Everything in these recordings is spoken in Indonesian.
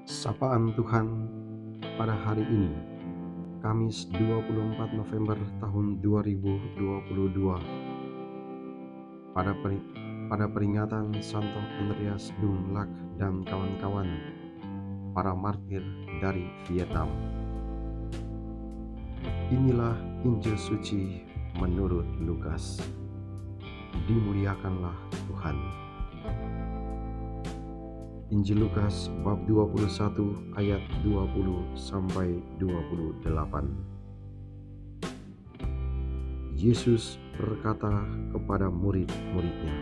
Sapaan Tuhan pada hari ini, Kamis 24 November tahun 2022, pada, pada peringatan Santo Andreas Dung Lac dan kawan-kawan, para martir dari Vietnam. Inilah Injil Suci menurut Lukas. Dimuliakanlah Tuhan. Injil Lukas bab 21 ayat 20 sampai 28. Yesus berkata kepada murid-muridnya,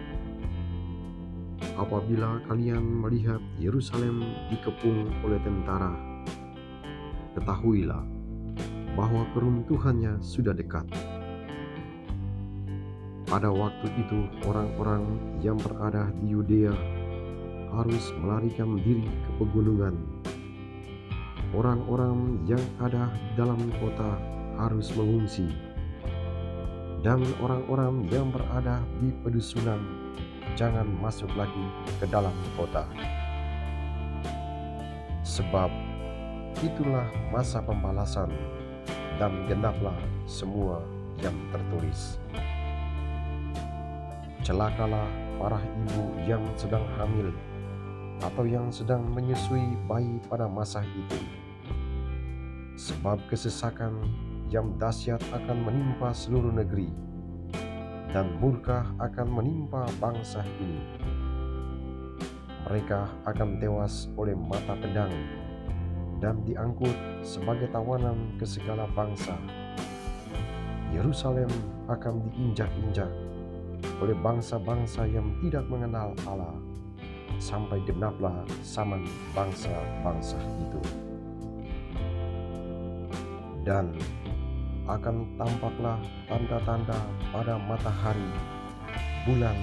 "Apabila kalian melihat Yerusalem dikepung oleh tentara, ketahuilah bahwa keruntuhannya sudah dekat." Pada waktu itu orang-orang yang berada di Yudea harus melarikan diri ke pegunungan. Orang-orang yang ada dalam kota harus mengungsi, dan orang-orang yang berada di pedusunan jangan masuk lagi ke dalam kota. Sebab itulah masa pembalasan, dan genaplah semua yang tertulis. Celakalah para ibu yang sedang hamil atau yang sedang menyusui bayi pada masa itu, sebab kesesakan yang dahsyat akan menimpa seluruh negeri, dan murka akan menimpa bangsa ini. Mereka akan tewas oleh mata pedang dan diangkut sebagai tawanan ke segala bangsa. Yerusalem akan diinjak-injak oleh bangsa-bangsa yang tidak mengenal Allah, sampai genaplah zaman bangsa-bangsa itu. Dan akan tampaklah tanda-tanda pada matahari, bulan,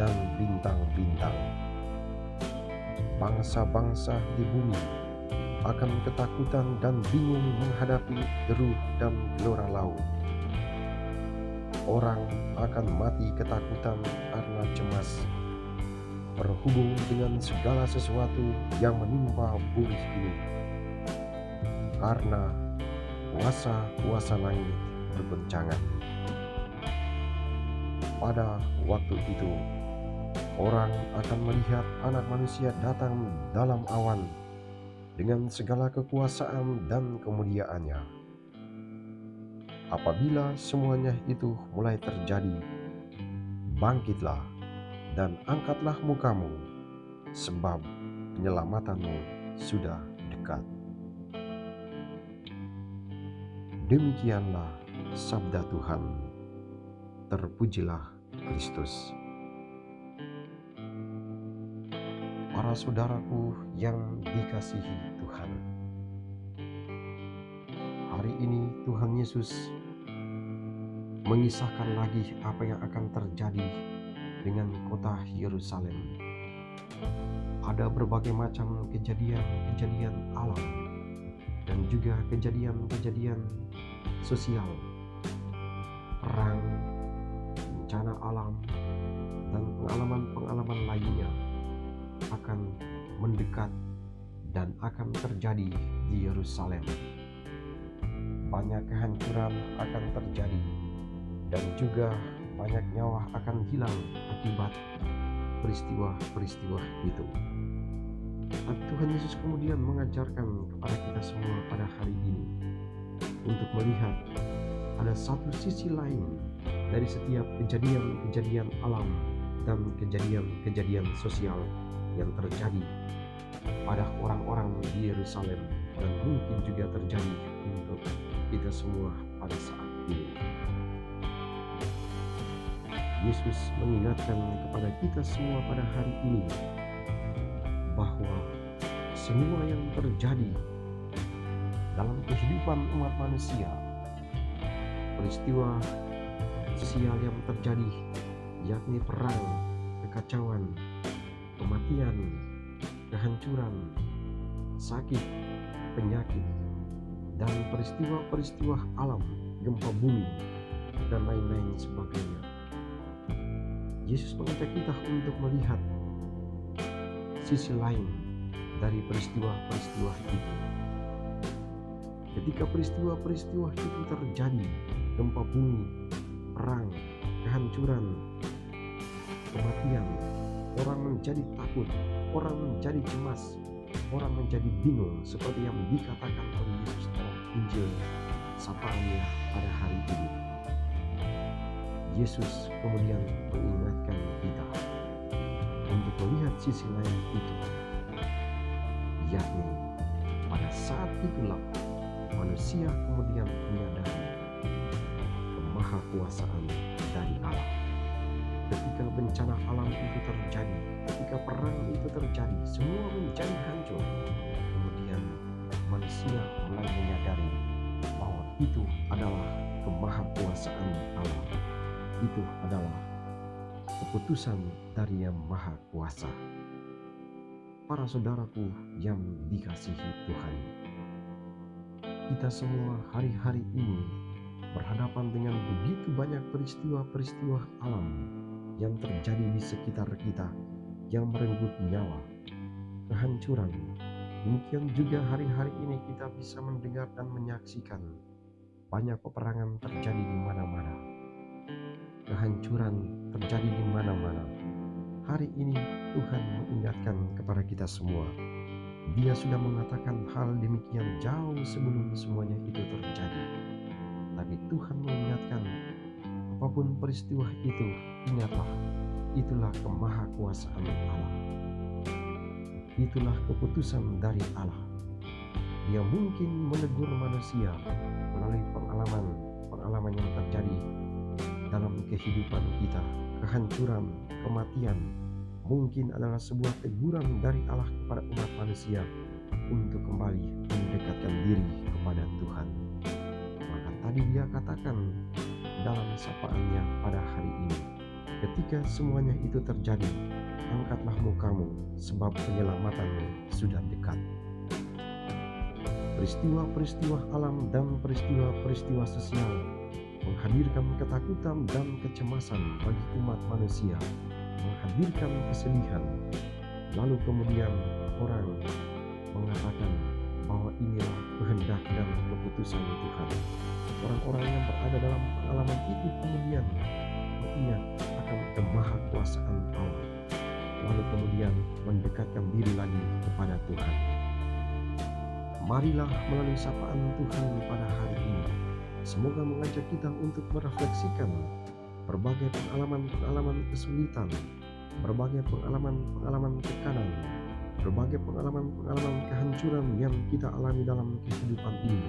dan bintang-bintang. Bangsa-bangsa di bumi akan ketakutan dan bingung menghadapi deru dan gelora laut. Orang akan mati ketakutan karena cemas, berhubung dengan segala sesuatu yang menimpa bumi ini, karena kuasa-kuasa langit bergoncangan. Pada waktu itu, orang akan melihat Anak Manusia datang dalam awan dengan segala kekuasaan dan kemuliaannya. Apabila semuanya itu mulai terjadi, bangkitlah dan angkatlah mukamu, sebab penyelamatanmu sudah dekat. Demikianlah sabda Tuhan. Terpujilah Kristus. Para saudaraku yang dikasihi Tuhan, hari ini Tuhan Yesus mengisahkan lagi apa yang akan terjadi dengan kota Yerusalem. Ada berbagai macam kejadian-kejadian alam dan juga kejadian-kejadian sosial, perang, bencana alam, dan pengalaman-pengalaman lainnya akan mendekat dan akan terjadi di Yerusalem. Banyak kehancuran akan terjadi, dan juga banyak nyawa akan hilang akibat peristiwa-peristiwa itu. Tapi Tuhan Yesus kemudian mengajarkan kepada kita semua pada hari ini untuk melihat ada satu sisi lain dari setiap kejadian-kejadian alam dan kejadian-kejadian sosial yang terjadi pada orang-orang di Yerusalem, dan mungkin juga terjadi untuk kita semua pada saat ini. Yesus mengingatkan kepada kita semua pada hari ini bahwa semua yang terjadi dalam kehidupan umat manusia, peristiwa sosial yang terjadi, yakni perang, kekacauan, kematian, kehancuran, sakit, penyakit, dan peristiwa-peristiwa alam, gempa bumi, dan lain-lain sebagainya. Yesus mengajak kita untuk melihat sisi lain dari peristiwa-peristiwa itu. Ketika peristiwa-peristiwa itu terjadi, gempa bumi, perang, kehancuran, kematian, orang menjadi takut, orang menjadi cemas, orang menjadi bingung, seperti yang dikatakan oleh Yesus dalam Injil sapaannya pada hari ini. Yesus kemudian mengingatkan kita untuk melihat sisi lain itu, yakni pada saat itulah manusia kemudian menyadari kemahakuasaan dari Allah. Ketika bencana alam itu terjadi, ketika perang itu terjadi, semua menjadi hancur. Kemudian manusia mulai menyadari bahwa itu adalah kemahakuasaan Allah. Itu adalah keputusan dari Yang Maha Kuasa. Para saudaraku yang dikasihi Tuhan, kita semua hari-hari ini berhadapan dengan begitu banyak peristiwa-peristiwa alam yang terjadi di sekitar kita, yang merenggut nyawa, kehancuran. Demikian juga hari-hari ini kita bisa mendengar dan menyaksikan banyak peperangan terjadi di mana-mana, kehancuran terjadi di mana-mana. Hari ini Tuhan mengingatkan kepada kita semua. Dia sudah mengatakan hal demikian jauh sebelum semuanya itu terjadi. Tapi Tuhan mengingatkan, apapun peristiwa itu, ingatlah, itulah kemahakuasaan Allah. Itulah keputusan dari Allah. Dia mungkin menegur manusia melalui pengalaman yang terjadi dalam kehidupan kita. Kehancuran, kematian mungkin adalah sebuah teguran dari Allah kepada umat manusia untuk kembali mendekatkan diri kepada Tuhan. Maka tadi dia katakan dalam sapaannya pada hari ini, ketika semuanya itu terjadi, angkatlah mukamu, sebab penyelamatanmu sudah dekat. Peristiwa-peristiwa alam dan peristiwa-peristiwa sosial menghadirkan ketakutan dan kecemasan bagi umat manusia, menghadirkan kesedihan. Lalu kemudian orang mengatakan bahwa inilah kehendak dan keputusan Tuhan. Orang-orang yang berada dalam pengalaman itu kemudian mengingat akan kemahakuasaan Allah, lalu kemudian mendekatkan diri lagi kepada Tuhan. Marilah melalui sapaan Tuhan pada hari ini, semoga mengajak kita untuk merefleksikan berbagai pengalaman-pengalaman kesulitan, berbagai pengalaman-pengalaman tekanan, berbagai pengalaman-pengalaman kehancuran yang kita alami dalam kehidupan ini,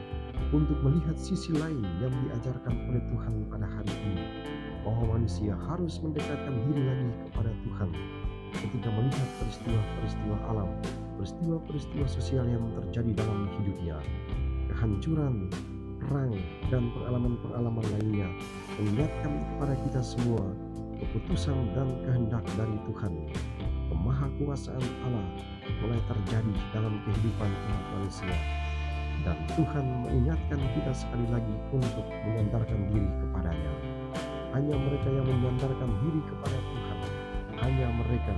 untuk melihat sisi lain yang diajarkan oleh Tuhan pada hari ini, bahwa manusia harus mendekatkan diri lagi kepada Tuhan ketika melihat peristiwa-peristiwa alam, peristiwa-peristiwa sosial yang terjadi dalam hidupnya, kehancuran, perang, dan pengalaman-pengalaman lainnya, mengingatkan kepada kita semua keputusan dan kehendak dari Tuhan. Kemahakuasaan Allah mulai terjadi dalam kehidupan umat manusia, dan Tuhan mengingatkan kita sekali lagi untuk menyandarkan diri kepadanya. Hanya mereka yang menyandarkan diri kepada Tuhan, hanya mereka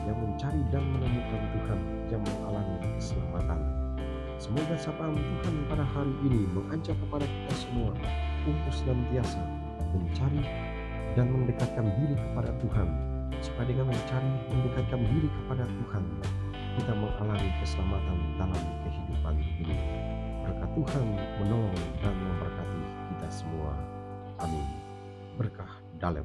yang mencari dan menemukan Tuhan yang mengalami keselamatan. Semoga sapaan Tuhan pada hari ini mengajak kepada kita semua untuk senantiasa mencari dan mendekatkan diri kepada Tuhan, supaya dengan mencari mendekatkan diri kepada Tuhan, kita mengalami keselamatan dalam kehidupan ini. Berkat Tuhan menolong dan memberkati kita semua. Amin. Berkah dalam